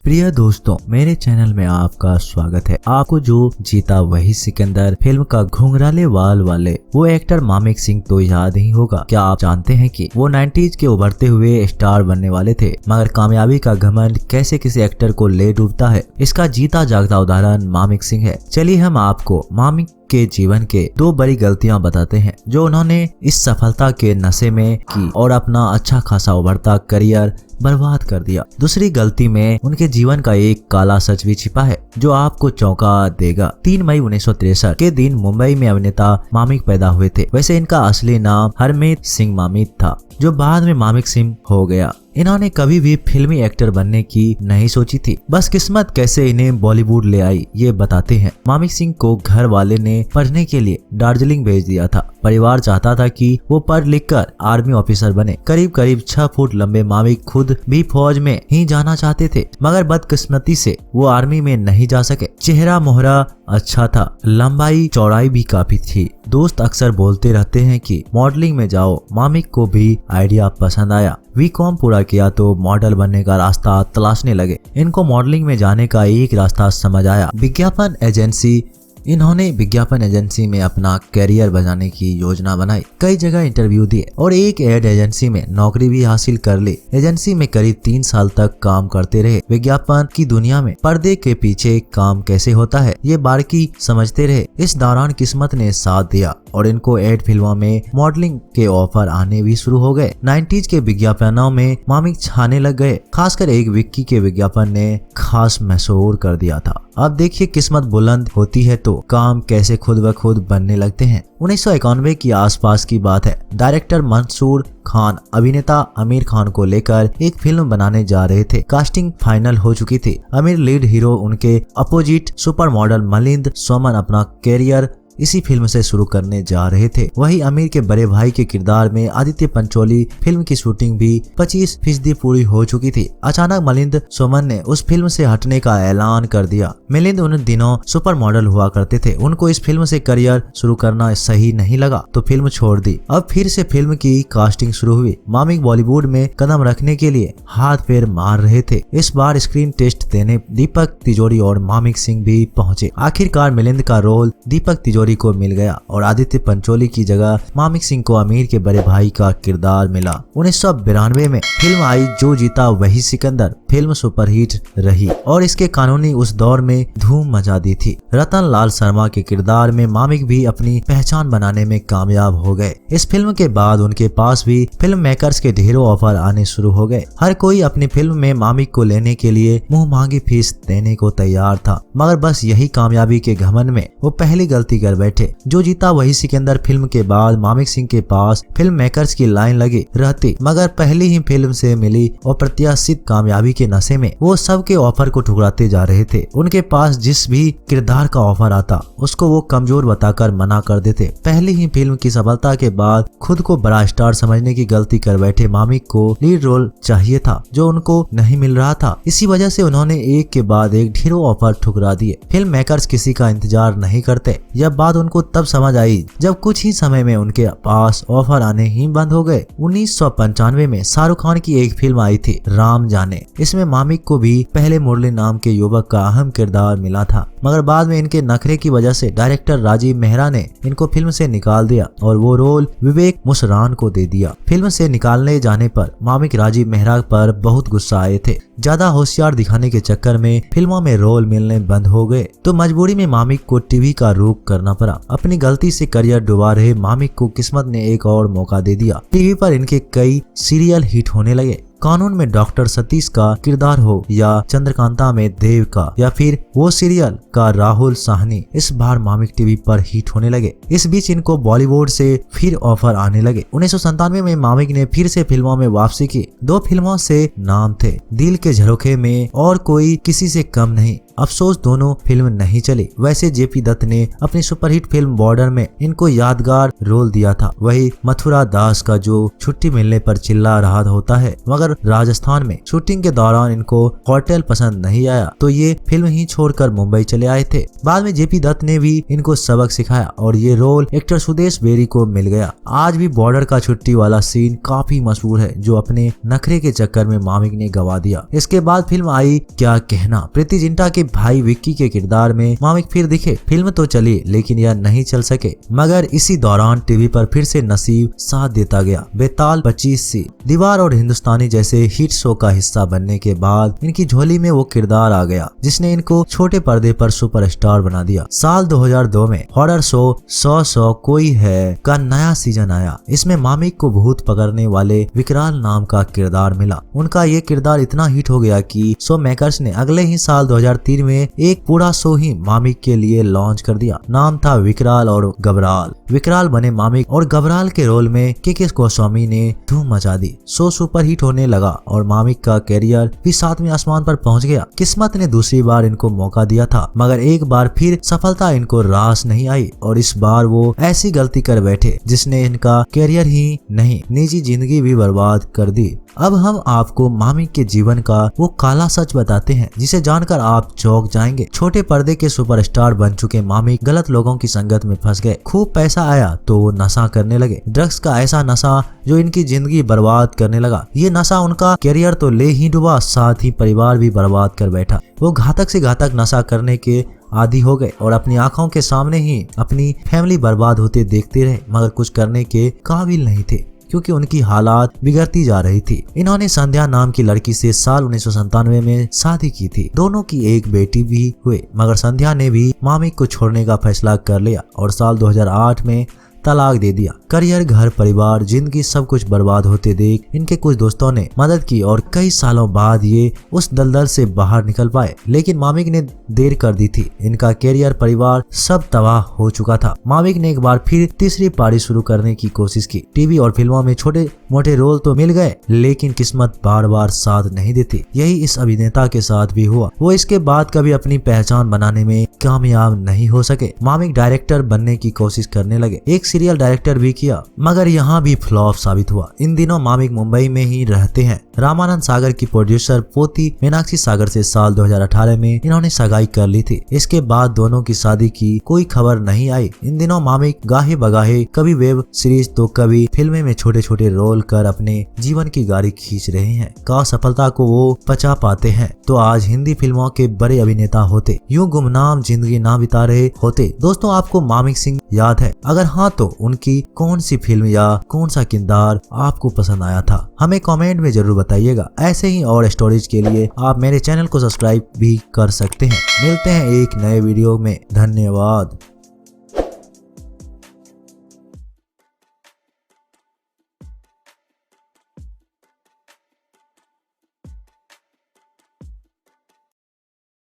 प्रिय दोस्तों, मेरे चैनल में आपका स्वागत है। आपको जो जीता वही सिकंदर फिल्म का घुंघराले वाल वाले वो एक्टर मामिक सिंह तो याद ही होगा। क्या आप जानते हैं कि वो 90s के उभरते हुए स्टार बनने वाले थे, मगर कामयाबी का घमंड कैसे किसी एक्टर को ले डूबता है, इसका जीता जागता उदाहरण मामिक सिंह है। चलिए हम आपको मामिक के जीवन के दो बड़ी गलतियां बताते हैं जो उन्होंने इस सफलता के नशे में की और अपना अच्छा खासा उभरता करियर बर्बाद कर दिया। दूसरी गलती में उनके जीवन का एक काला सच भी छिपा है जो आपको चौंका देगा। 3 मई 1963 के दिन मुंबई में अभिनेता मामिक पैदा हुए थे। वैसे इनका असली नाम हरमीत सिंह मामिक था, जो बाद में मामिक सिंह हो गया। इन्होंने कभी भी फिल्मी एक्टर बनने की नहीं सोची थी, बस किस्मत कैसे इन्हें बॉलीवुड ले आई ये बताते हैं। मामिक सिंह को घर वाले ने पढ़ने के लिए दार्जिलिंग भेज दिया था। परिवार चाहता था कि वो पढ़ लिख कर आर्मी ऑफिसर बने। करीब 6 फुट लंबे मामिक खुद भी फौज में ही जाना चाहते थे, मगर बदकिस्मती से वो आर्मी में नहीं जा सके। चेहरा मोहरा अच्छा था, लंबाई चौड़ाई भी काफी थी। दोस्त अक्सर बोलते रहते हैं कि मॉडलिंग में जाओ। मामिक को भी आइडिया पसंद आया। बीकॉम पूरा किया तो मॉडल बनने का रास्ता तलाशने लगे। इनको मॉडलिंग में जाने का एक रास्ता समझ आया, विज्ञापन एजेंसी। इन्होंने विज्ञापन एजेंसी में अपना करियर बनाने की योजना बनाई। कई जगह इंटरव्यू दिए और एक एड एजेंसी में नौकरी भी हासिल कर ली। एजेंसी में करीब 3 साल तक काम करते रहे। विज्ञापन की दुनिया में पर्दे के पीछे काम कैसे होता है ये बारीकी समझते रहे। इस दौरान किस्मत ने साथ दिया और इनको एड फिल्मों में मॉडलिंग के ऑफर आने भी शुरू हो गए। 90s के विज्ञापनों में मामिक छाने लग गए। खासकर एक विक्की के विज्ञापन ने खास मशहूर कर दिया था। अब देखिए किस्मत बुलंद होती है तो काम कैसे खुद ब खुद बनने लगते हैं। 1991 की आसपास की बात है। डायरेक्टर मंसूर खान अभिनेता आमिर खान को लेकर एक फिल्म बनाने जा रहे थे। कास्टिंग फाइनल हो चुकी थी। आमिर लीड हीरो, उनके अपोजिट सुपर मॉडल मलिंद सोमन अपना कैरियर इसी फिल्म से शुरू करने जा रहे थे। वही आमिर के बड़े भाई के किरदार में आदित्य पंचोली फिल्म की शूटिंग भी 25% पूरी हो चुकी थी। अचानक मिलिंद सोमन ने उस फिल्म से हटने का ऐलान कर दिया। मिलिंद उन दिनों सुपर मॉडल हुआ करते थे। उनको इस फिल्म से करियर शुरू करना सही नहीं लगा तो फिल्म छोड़ दी। अब फिर से फिल्म की कास्टिंग शुरू हुई। मामिक बॉलीवुड में कदम रखने के लिए हाथ पैर मार रहे थे। इस बार स्क्रीन टेस्ट देने दीपक तिजोरी और मामिक सिंह भी पहुंचे। आखिरकार मिलिंद का रोल दीपक तिजोरी को मिल गया और आदित्य पंचोली की जगह मामिक सिंह को आमिर के बड़े भाई का किरदार मिला। 1992 में फिल्म आई जो जीता वही सिकंदर। फिल्म सुपरहिट रही और इसके कानूनी उस दौर में धूम मचा दी थी। रतन लाल शर्मा के किरदार में मामिक भी अपनी पहचान बनाने में कामयाब हो गए। इस फिल्म के बाद उनके पास भी फिल्म मेकर्स के ढेरों ऑफर आने शुरू हो गए। हर कोई अपनी फिल्म में मामिक को लेने के लिए मुंह मांगी फीस देने को तैयार था, मगर बस यही कामयाबी के घमंड में वो पहली गलती कर बैठे। जो जीता वही सिकंदर फिल्म के बाद मामिक सिंह के पास फिल्म मेकर्स की लाइन लगी रहती, मगर पहली ही फिल्म से मिली अप्रत्याशित कामयाबी के नशे में वो सबके ऑफर को ठुकराते जा रहे थे। उनके पास जिस भी किरदार का ऑफर आता उसको वो कमजोर बताकर मना कर देते। पहली ही फिल्म की सफलता के बाद खुद को बड़ा स्टार समझने की गलती कर बैठे मामिक को लीड रोल चाहिए था जो उनको नहीं मिल रहा था। इसी वजह से उन्होंने एक के बाद एक ढेरों ऑफर ठुकरा दिए। फिल्म मेकर्स किसी का इंतजार नहीं करते। यह बात उनको तब समझ आई जब कुछ ही समय में उनके पास ऑफर आने ही बंद हो गए। 1995 में शाहरुख खान की एक फिल्म आई थी राम जाने। इसमें मामिक को भी पहले मुरली नाम के युवक का अहम किरदार मिला था, मगर बाद में इनके नखरे की वजह से डायरेक्टर राजीव मेहरा ने इनको फिल्म से निकाल दिया और वो रोल विवेक मुसरान को दे दिया। फिल्म से निकालने जाने पर मामिक राजीव मेहरा पर बहुत गुस्सा आए थे। ज्यादा होशियार दिखाने के चक्कर में फिल्मों में रोल मिलने बंद हो गए तो मजबूरी में मामिक को टीवी का रुख करना पड़ा। अपनी गलती से करियर डुबा रहे मामिक को किस्मत ने एक और मौका दे दिया। टीवी पर इनके कई सीरियल हिट होने लगे। कानून में डॉक्टर सतीश का किरदार हो या चंद्रकांता में देव का या फिर वो सीरियल का राहुल साहनी, इस बार मामिक टीवी पर हिट होने लगे। इस बीच इनको बॉलीवुड से फिर ऑफर आने लगे। 1997 में मामिक ने फिर से फिल्मों में वापसी की। 2 फिल्मों से नाम थे, दिल के झरोखे में और कोई किसी से कम नहीं। अफसोस दोनों फिल्म नहीं चली। वैसे जेपी दत्त ने अपनी सुपरहिट फिल्म बॉर्डर में इनको यादगार रोल दिया था। वही मथुरा दास का जो छुट्टी मिलने पर चिल्ला रहा होता है, मगर राजस्थान में शूटिंग के दौरान इनको होटल पसंद नहीं आया तो ये फिल्म ही छोड़कर मुंबई चले आए थे। बाद में जेपी दत्त ने भी इनको सबक सिखाया और ये रोल एक्टर सुदेश बेरी को मिल गया। आज भी बॉर्डर का छुट्टी वाला सीन काफी मशहूर है जो अपने नखरे के चक्कर में मामिक ने गवा दिया। इसके बाद फिल्म आई क्या कहना। प्रीति जिंटा के भाई विक्की के किरदार में मामिक फिर दिखे। फिल्म तो चली लेकिन यह नहीं चल सके, मगर इसी दौरान टीवी पर फिर से नसीब साथ देता गया। बेताल 25 सी, दीवार और हिंदुस्तानी जैसे हिट शो का हिस्सा बनने के बाद इनकी झोली में वो किरदार आ गया जिसने इनको छोटे पर्दे पर सुपरस्टार बना दिया। साल 2002 में हॉरर शो 100 कोई है का नया सीजन आया। इसमें मामिक को भूत पकड़ने वाले विकराल नाम का किरदार मिला। उनका ये किरदार इतना हिट हो गया कि शो मेकर्स ने अगले ही साल 2003 में एक पूरा शो ही मामिक के लिए लॉन्च कर दिया। नाम था विकराल और घबराल। विकराल बने मामिक और घबराल के रोल में के गोस्वामी ने धूम मचा दी। शो सुपर हिट होने लगा और मामिक का कैरियर भी 7वें आसमान पर पहुंच गया। किस्मत ने दूसरी बार इनको मौका दिया था, मगर एक बार फिर सफलता इनको रास नहीं आई और इस बार वो ऐसी गलती कर बैठे जिसने इनका कैरियर ही नहीं निजी जिंदगी भी बर्बाद कर दी। अब हम आपको मामिक के जीवन का वो काला सच बताते हैं जिसे जानकर आप चौंक जाएंगे। छोटे पर्दे के सुपरस्टार बन चुके मामिक गलत लोगों की संगत में फंस गए। खूब पैसा आया तो वो नशा करने लगे। ड्रग्स का ऐसा नशा जो इनकी जिंदगी बर्बाद करने लगा। ये नशा उनका कैरियर तो ले ही डूबा, साथ ही परिवार भी बर्बाद कर बैठा। वो घातक से घातक नशा करने के आदि हो गए और अपनी आंखों के सामने ही अपनी फैमिली बर्बाद होते देखते रहे, मगर कुछ करने के काबिल नहीं थे क्योंकि उनकी हालात बिगड़ती जा रही थी। इन्होंने संध्या नाम की लड़की से साल 1997 में शादी की थी। दोनों की एक बेटी भी हुए, मगर संध्या ने भी मामिक को छोड़ने का फैसला कर लिया और साल 2008 में तलाक दे दिया। करियर, घर, परिवार, जिंदगी सब कुछ बर्बाद होते देख इनके कुछ दोस्तों ने मदद की और कई सालों बाद ये उस दलदल से बाहर निकल पाए, लेकिन मामिक ने देर कर दी थी। इनका करियर, परिवार सब तबाह हो चुका था। मामिक ने एक बार फिर तीसरी पारी शुरू करने की कोशिश की। टीवी और फिल्मों में छोटे मोटे रोल तो मिल गए, लेकिन किस्मत बार बार साथ नहीं देती। यही इस अभिनेता के साथ भी हुआ। वो इसके बाद कभी अपनी पहचान बनाने में कामयाब नहीं हो सके। मामिक डायरेक्टर बनने की कोशिश करने लगे। एक सीरियल डायरेक्टर भी किया, मगर यहाँ भी फ्लॉप साबित हुआ। इन दिनों मामिक मुंबई में ही रहते हैं। रामानंद सागर की प्रोड्यूसर पोती मीनाक्षी सागर से साल 2018 में इन्होंने सगाई कर ली थी। इसके बाद दोनों की शादी की कोई खबर नहीं आई। इन दिनों मामिक गाहे बगाहे कभी वेब सीरीज तो कभी फिल्में में छोटे छोटे रोल कर अपने जीवन की गाड़ी खींच रहे हैं। का सफलता को वो पचा पाते हैं तो आज हिंदी फिल्मों के बड़े अभिनेता होते, यूं गुमनाम जिंदगी ना बिता रहे होते। दोस्तों, आपको मामिक सिंह याद है? अगर हाँ तो उनकी कौन सी फिल्म या कौन सा किरदार आपको पसंद आया था? हमें कमेंट में जरूर बताइएगा। ऐसे ही और स्टोरीज के लिए आप मेरे चैनल को सब्सक्राइब भी कर सकते हैं। मिलते हैं एक नए वीडियो में। धन्यवाद।